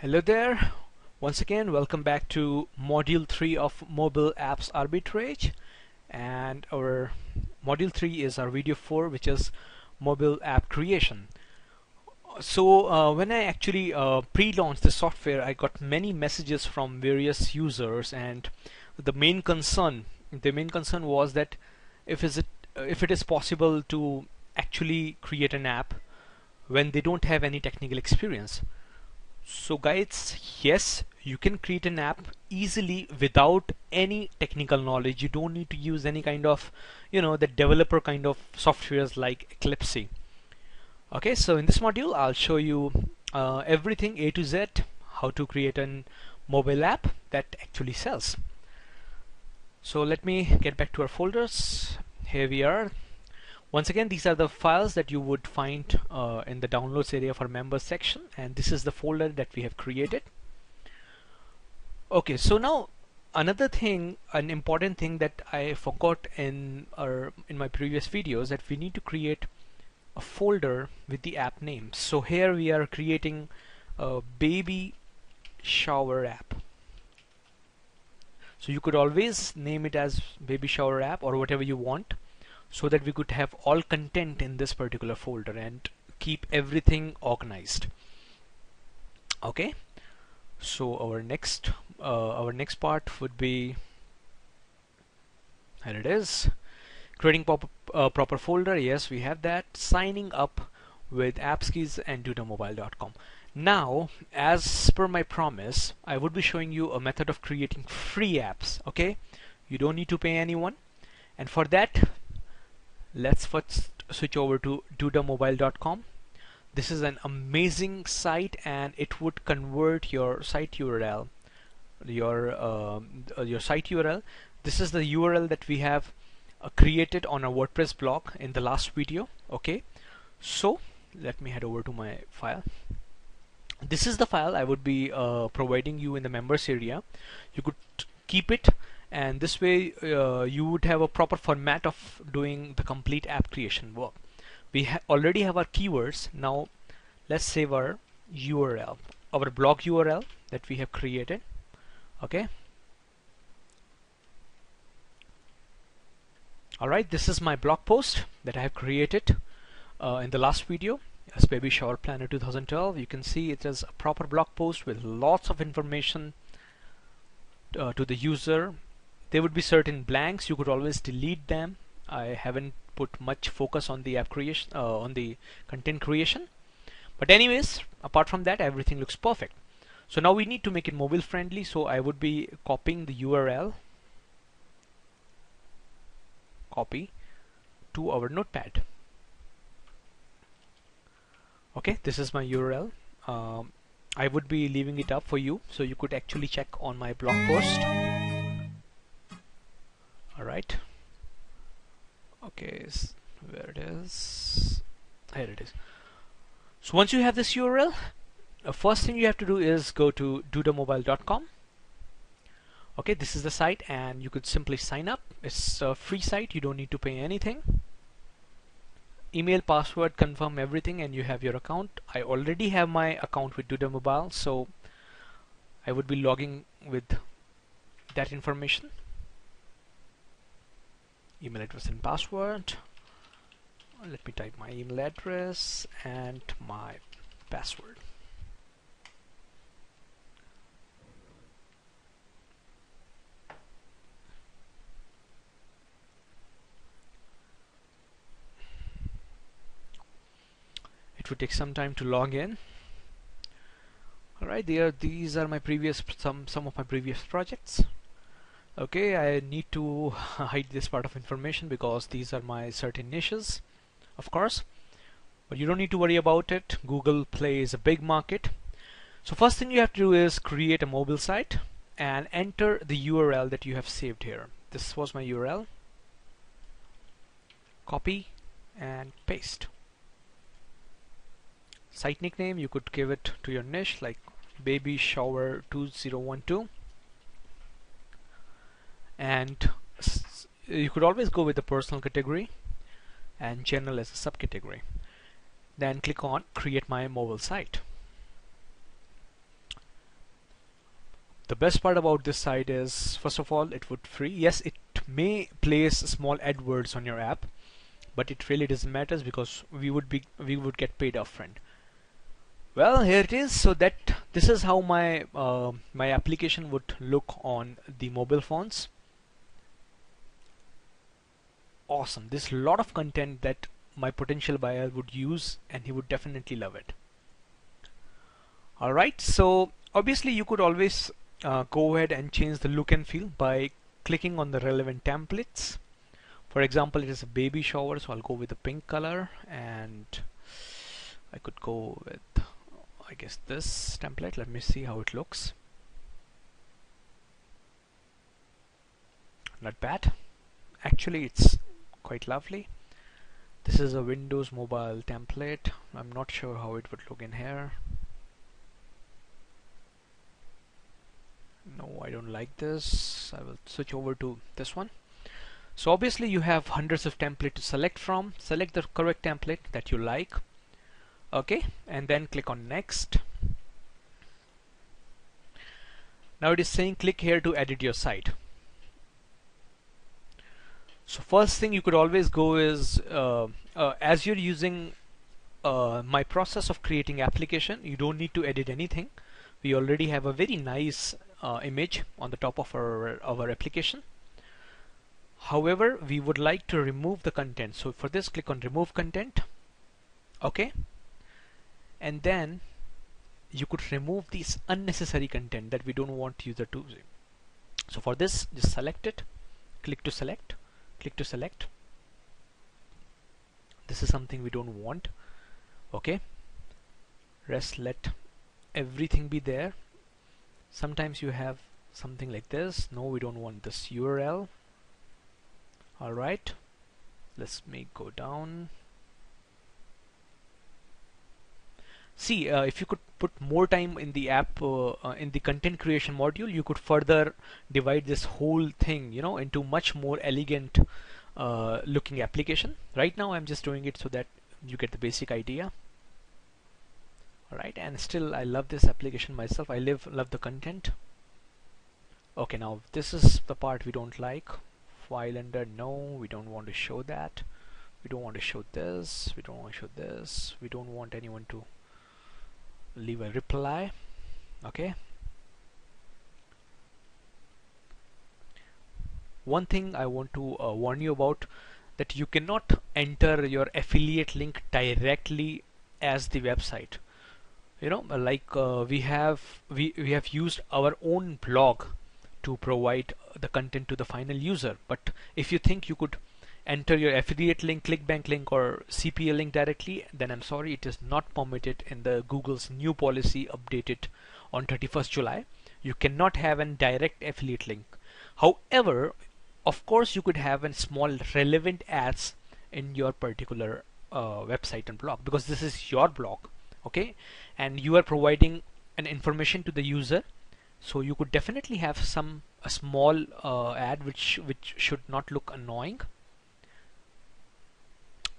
Hello there. Once again, welcome back to Module 3 of Mobile Apps Arbitrage. And our Module 3 is our video 4, which is Mobile App Creation. So when I actually pre-launched the software, I got many messages from various users, and the main concern was that if it is possible to actually create an app when they don't have any technical experience. So guys, yes, you can create an app easily without any technical knowledge. You don't need to use any kind of, the developer kind of softwares like Eclipse. Okay, so in this module, I'll show you everything A to Z, how to create a mobile app that actually sells. So let me get back to our folders. Here we are. Once again, these are the files that you would find in the downloads area for members section, and this is the folder that we have created. Okay, so now another thing, an important thing that I forgot in my previous videos, that we need to create a folder with the app name. So here we are creating a baby shower app. So you could always name it as baby shower app or whatever you want, so that we could have all content in this particular folder and keep everything organized. Okay, so our next part would be, here it is, creating proper folder. Yes, we have that. Signing up with AppSkis and dudamobile.com. Now, as per my promise, I would be showing you a method of creating free apps. Okay, you don't need to pay anyone, and for that, let's first switch over to dudamobile.com. This is an amazing site, and it would convert your site URL. Your site URL. This is the URL that we have created on our WordPress blog in the last video. Okay, so let me head over to my file. This is the file I would be providing you in the members area. You could keep it, and this way you would have a proper format of doing the complete app creation work. We already have our keywords. Now let's save our URL, our blog URL that we have created. Okay, alright, this is my blog post that I have created in the last video as Baby Shower Planner 2012. You can see it is a proper blog post with lots of information to the user. There would be certain blanks, you could always delete them. I haven't put much focus on the app creation, on the content creation, but anyways, apart from that, everything looks perfect. So now we need to make it mobile friendly, so I would be copying the URL, copy to our notepad. Okay, this is my URL. I would be leaving it up for you, so you could actually check on my blog post. Alright, okay, where it is, here it is. So once you have this URL, first thing you have to do is go to dudamobile.com. okay, this is the site, and you could simply sign up. It's a free site, you don't need to pay anything. Email, password, confirm everything, and you have your account. I already have my account with Dudamobile, so I would be logging with that information. Email address and password. Let me type my email address and my password. It would take some time to log in. Alright, these are my previous some of my previous projects. Okay, I need to hide this part of information because these are my certain niches, of course, but you don't need to worry about it. Google Play is a big market. So first thing you have to do is create a mobile site and enter the URL that you have saved here. This was my URL. Copy and paste. Site nickname, you could give it to your niche like Baby Shower 2012, and you could always go with the personal category and general as a subcategory. Then click on create my mobile site. The best part about this site is, first of all, it would free. Yes, it may place small AdWords on your app, but it really doesn't matter because we would get paid upfront. Well, here it is. So that this is how my my application would look on the mobile phones. Awesome. There's a lot of content that my potential buyer would use, and he would definitely love it. Alright, so obviously you could always go ahead and change the look and feel by clicking on the relevant templates. For example, it is a baby shower, so I'll go with the pink color, and I could go with, I guess, this template. Let me see how it looks. Not bad. Actually, it's quite lovely. This is a Windows mobile template. I'm not sure how it would look in here. No, I don't like this. I will switch over to this one. So obviously you have hundreds of templates to select from. Select the correct template that you like. Okay, and then click on next. Now it is saying click here to edit your site. So first thing you could always go is as you're using my process of creating application, you don't need to edit anything. We already have a very nice image on the top of our application. However, we would like to remove the content. So for this, click on remove content. Okay, and then you could remove these unnecessary content that we don't want user to see. So for this, just select it, click to select, click to select. This is something we don't want. Okay, rest let everything be there. Sometimes you have something like this. No, we don't want this URL. Alright, let's go down. See, if you could put more time in the app, in the content creation module, you could further divide this whole thing, into much more elegant looking application. Right now I'm just doing it so that you get the basic idea. Alright, and still I love this application myself. I love the content. Okay, now this is the part we don't like. File under, no, we don't want to show that. We don't want to show this. We don't want to show this. We don't want anyone to leave a reply. Okay. One thing I want to warn you about, that you cannot enter your affiliate link directly as the website. Like we have used our own blog to provide the content to the final user. But if you think you could enter your affiliate link, ClickBank link, or CPA link directly, then I'm sorry, it is not permitted in the Google's new policy updated on 31st July. You cannot have a direct affiliate link. However, of course, you could have a small relevant ads in your particular website and blog, because this is your blog, okay, and you are providing an information to the user. So you could definitely have a small ad which should not look annoying.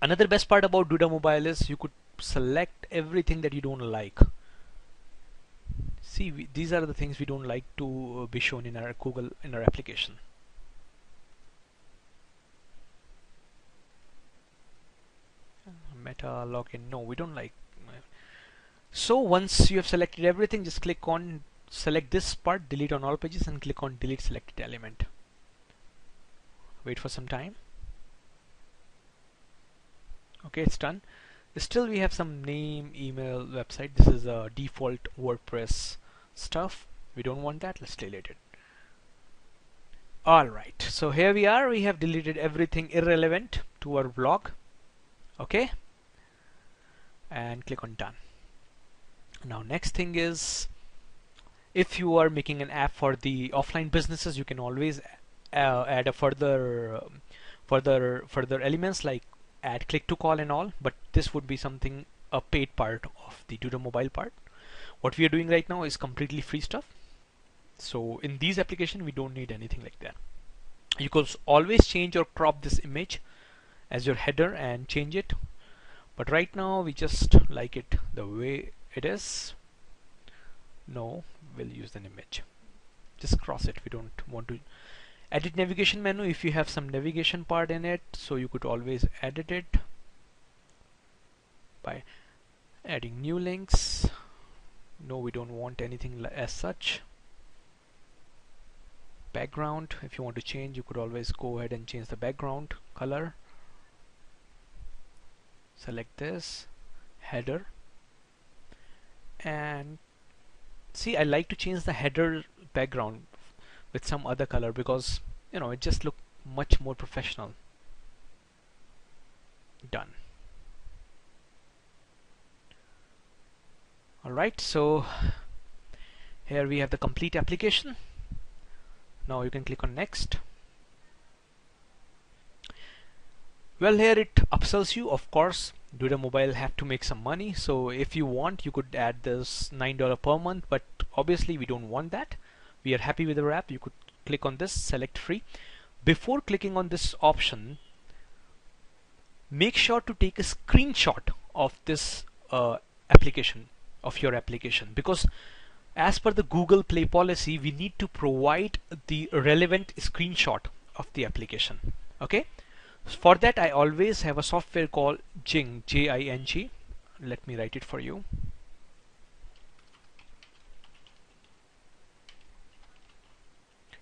Another best part about Duda Mobile is you could select everything that you don't like. See, these are the things we don't like to be shown in our application. Meta login, no, we don't like. So once you have selected everything, just click on select this part, delete on all pages, and click on delete selected element. Wait for some time. Okay, it's done. Still we have some name, email, website. This is a default WordPress stuff. We don't want that. Let's delete it. Alright, so here we are. We have deleted everything irrelevant to our blog. Okay, and click on done. Now next thing is, if you are making an app for the offline businesses, you can always add a further elements like add click to call and all, but this would be something a paid part of the Duda Mobile part. What we are doing right now is completely free stuff. So in these applications we don't need anything like that. You could always change or crop this image as your header and change it, but right now we just like it the way it is. No, we'll use an image. just cross it. We don't want to edit navigation menu. If you have some navigation part in it, so you could always edit it by adding new links. No, we don't want anything as such. Background, if you want to change, you could always go ahead and change the background color. Select this header, and see, I like to change the header background with some other color because it just looks much more professional. Done. Alright, so here we have the complete application. Now you can click on next. Well, here it upsells you. Of course, Duda Mobile have to make some money, so if you want, you could add this $9 per month, but obviously we don't want that. We are happy with our app. You could click on this, select free. Before clicking on this option, make sure to take a screenshot of this application, of your application, because as per the Google Play policy, we need to provide the relevant screenshot of the application. Okay, for that I always have a software called Jing, J-I-N-G. Let me write it for you.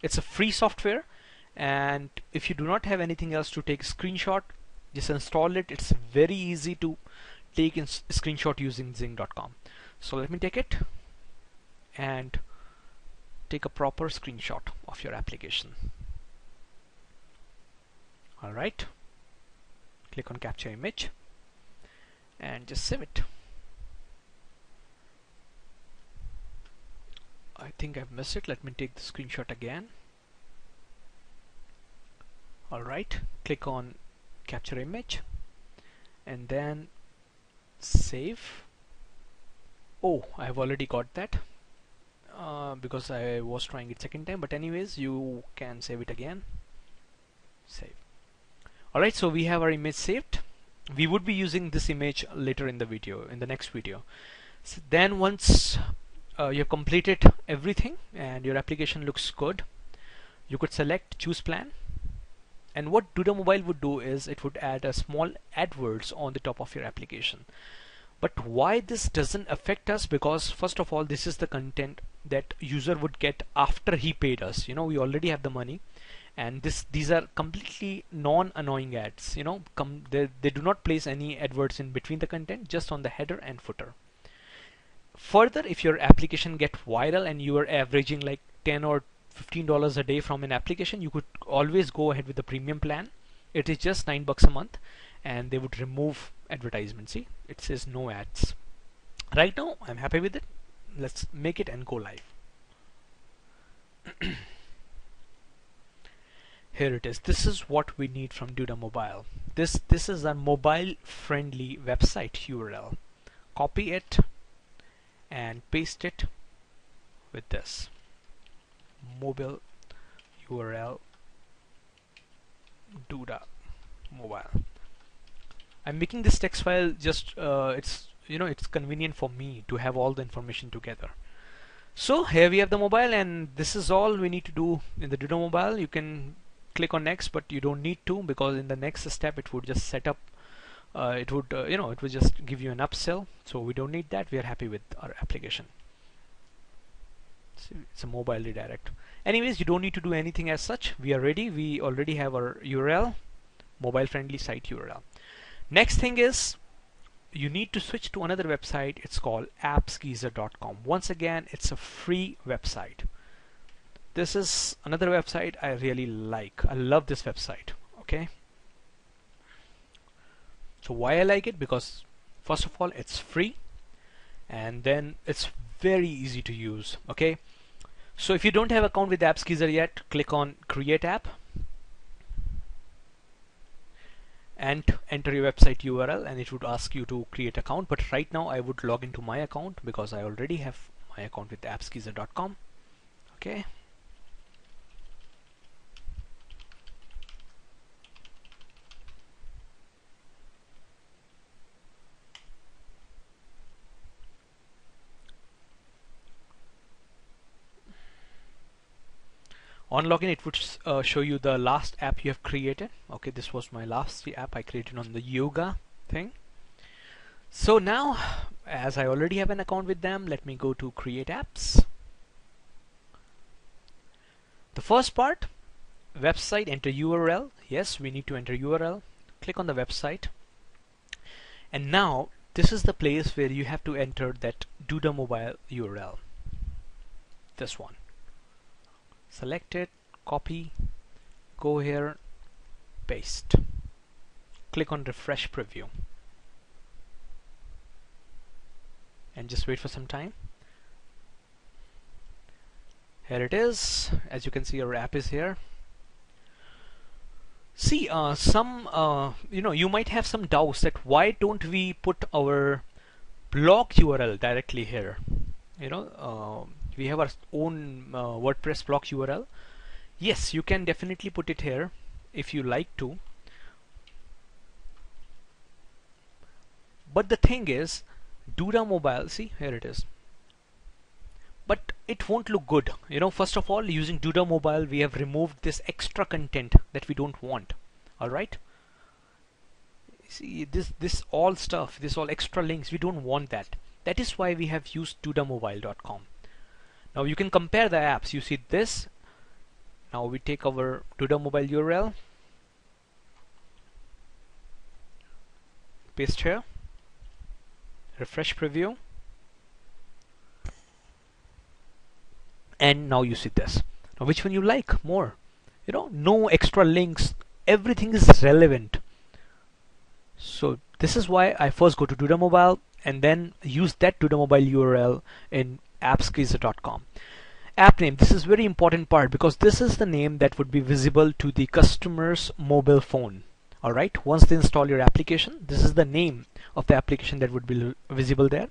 It's a free software, and if you do not have anything else to take a screenshot, just install it. It's very easy to take a screenshot using Jing.com. So let me take it and take a proper screenshot of your application. Alright, click on capture image and just save it. I think I've missed it. Let me take the screenshot again. Alright, click on capture image and then save. Oh, I've already got that because I was trying it second time, but anyways, you can save it again. Save. Alright, so we have our image saved. We would be using this image later in the video, in the next video. So then once you've completed everything and your application looks good, you could select choose plan. And what Duda Mobile would do is it would add a small AdWords on the top of your application. But why this doesn't affect us? Because first of all, this is the content that user would get after he paid us. We already have the money, and these are completely non-annoying ads. They do not place any AdWords in between the content, just on the header and footer. Further, if your application get viral and you are averaging like $10 or $15 a day from an application, you could always go ahead with the premium plan. It is just $9 a month, and they would remove advertisement. See, it says no ads. Right now I'm happy with it. Let's make it and go live. Here it is. This is what we need from Duda Mobile. This is a mobile friendly website URL. Copy it and paste it with this mobile URL Duda Mobile. I'm making this text file just it's convenient for me to have all the information together. So here we have the mobile, and this is all we need to do in the Duda Mobile. You can click on next, but you don't need to, because in the next step it would just set up it would just give you an upsell, so we don't need that. We are happy with our application. So it's a mobile redirect. Anyways, you don't need to do anything as such. We are ready. We already have our URL, mobile friendly site URL. Next thing is you need to switch to another website. It's called appsgeezer.com. Once again, it's a free website. This is another website I really like. I love this website. Okay, so why I like it? Because first of all, it's free, and then it's very easy to use. Okay, so if you don't have account with AppsGeezer yet, click on create app and enter your website URL, and it would ask you to create account. But right now I would log into my account because I already have my account with appsgeezer.com. Okay, On login, it would show you the last app you have created. Okay, this was my last app I created on the yoga thing. So now, as I already have an account with them, let me go to create apps. The first part, website, enter URL. Yes, we need to enter URL. Click on the website. And now this is the place where you have to enter that Duda Mobile URL. This one. Select it, copy, go here, paste. Click on refresh preview. And just wait for some time. Here it is. As you can see, our app is here. See, you might have some doubts that why don't we put our blog URL directly here? We have our own WordPress blog URL. Yes, you can definitely put it here if you like to. But the thing is, Duda Mobile, see, here it is. But it won't look good. First of all, using Duda Mobile, we have removed this extra content that we don't want. All right. See, this all stuff, this all extra links, we don't want that. That is why we have used dudamobile.com. Now you can compare the apps. You see this. Now we take our Duda Mobile URL, paste here, refresh preview, and now you see this. Now which one you like more? No extra links, everything is relevant. So this is why I first go to Duda Mobile and then use that Duda Mobile URL in appsqueezer.com. App name, this is very important part because this is the name that would be visible to the customer's mobile phone. Alright, once they install your application, this is the name of the application that would be visible there.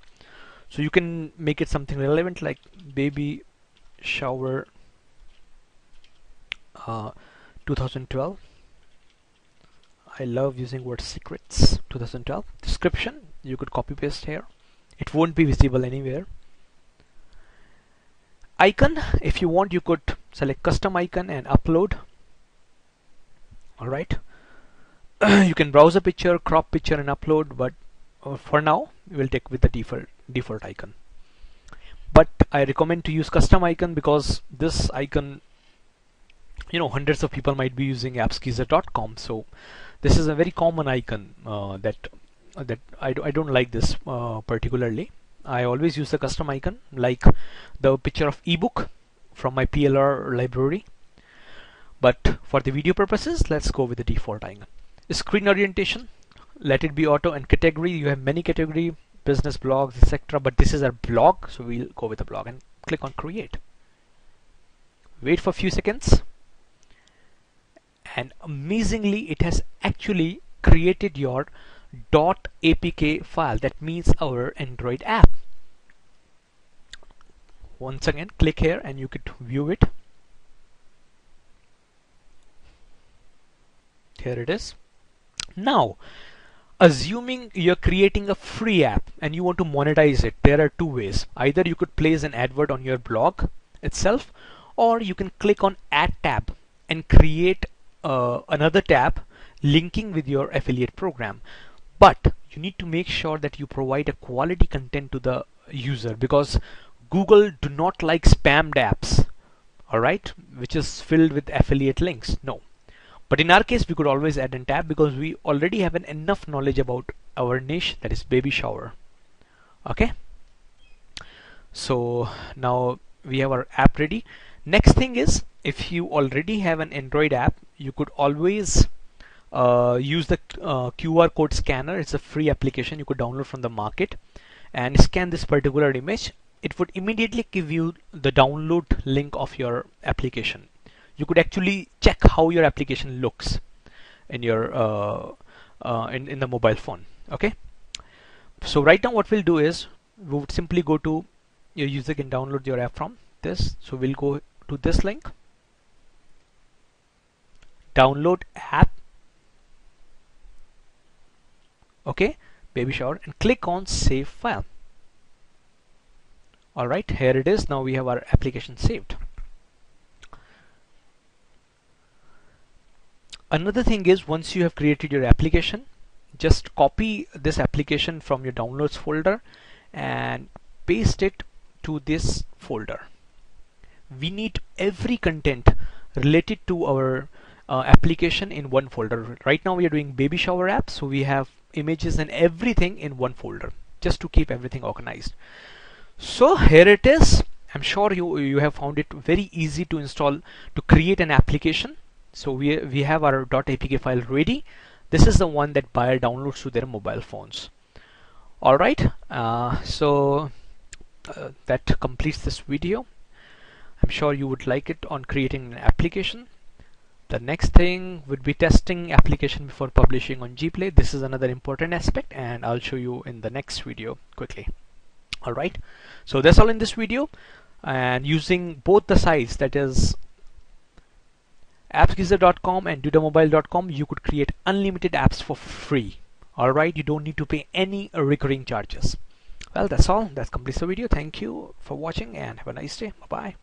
So you can make it something relevant like baby shower 2012. I love using word secrets 2012. Description, you could copy paste here. It won't be visible anywhere. Icon, if you want, you could select custom icon and upload. Alright. You can browse a picture, crop picture and upload, but for now we'll take with the default icon. But I recommend to use custom icon because this icon, hundreds of people might be using appsqueezer.com, so this is a very common icon that I don't like this particularly. I always use the custom icon like the picture of ebook from my PLR library. But for the video purposes, let's go with the default icon. Screen orientation, let it be auto, and category, you have many category, business, blogs, etc. But this is our blog, so we'll go with the blog and click on create. Wait for a few seconds. And amazingly, it has actually created your .apk file. That means our Android app. Once again, click here and you could view it. Here it is. Now, assuming you're creating a free app and you want to monetize it, there are two ways. Either you could place an advert on your blog itself, or you can click on Add tab and create another tab linking with your affiliate program. But you need to make sure that you provide a quality content to the user, because Google do not like spammed apps, alright, which is filled with affiliate links. No. But in our case, we could always add a tab because we already have enough knowledge about our niche, that is baby shower. Okay. So now we have our app ready. Next thing is, if you already have an Android app, you could always use the QR code scanner. It's a free application you could download from the market and scan this particular image. It would immediately give you the download link of your application. You could actually check how your application looks in your in the mobile phone. Okay. So right now what we'll do is we would simply go to your user can download your app from this. So we'll go to this link, download app. Okay, baby shower, and click on save file. Alright, here it is. Now we have our application saved. Another thing is, once you have created your application, just copy this application from your downloads folder and paste it to this folder. We need every content related to our application in one folder. Right now we are doing baby shower app, so we have images and everything in one folder just to keep everything organized. So here it is. I'm sure you have found it very easy to install, to create an application. So we have our .apk file ready. This is the one that buyer downloads to their mobile phones. All right, that completes this video. I'm sure you would like it on creating an application. The next thing would be testing application before publishing on Gplay. This is another important aspect, and I'll show you in the next video quickly. All right, so that's all in this video. And using both the sites, that is appsgizzer.com and dudamobile.com, you could create unlimited apps for free. All right, you don't need to pay any recurring charges. Well, that's all. That completes the video. Thank you for watching and have a nice day. Bye bye.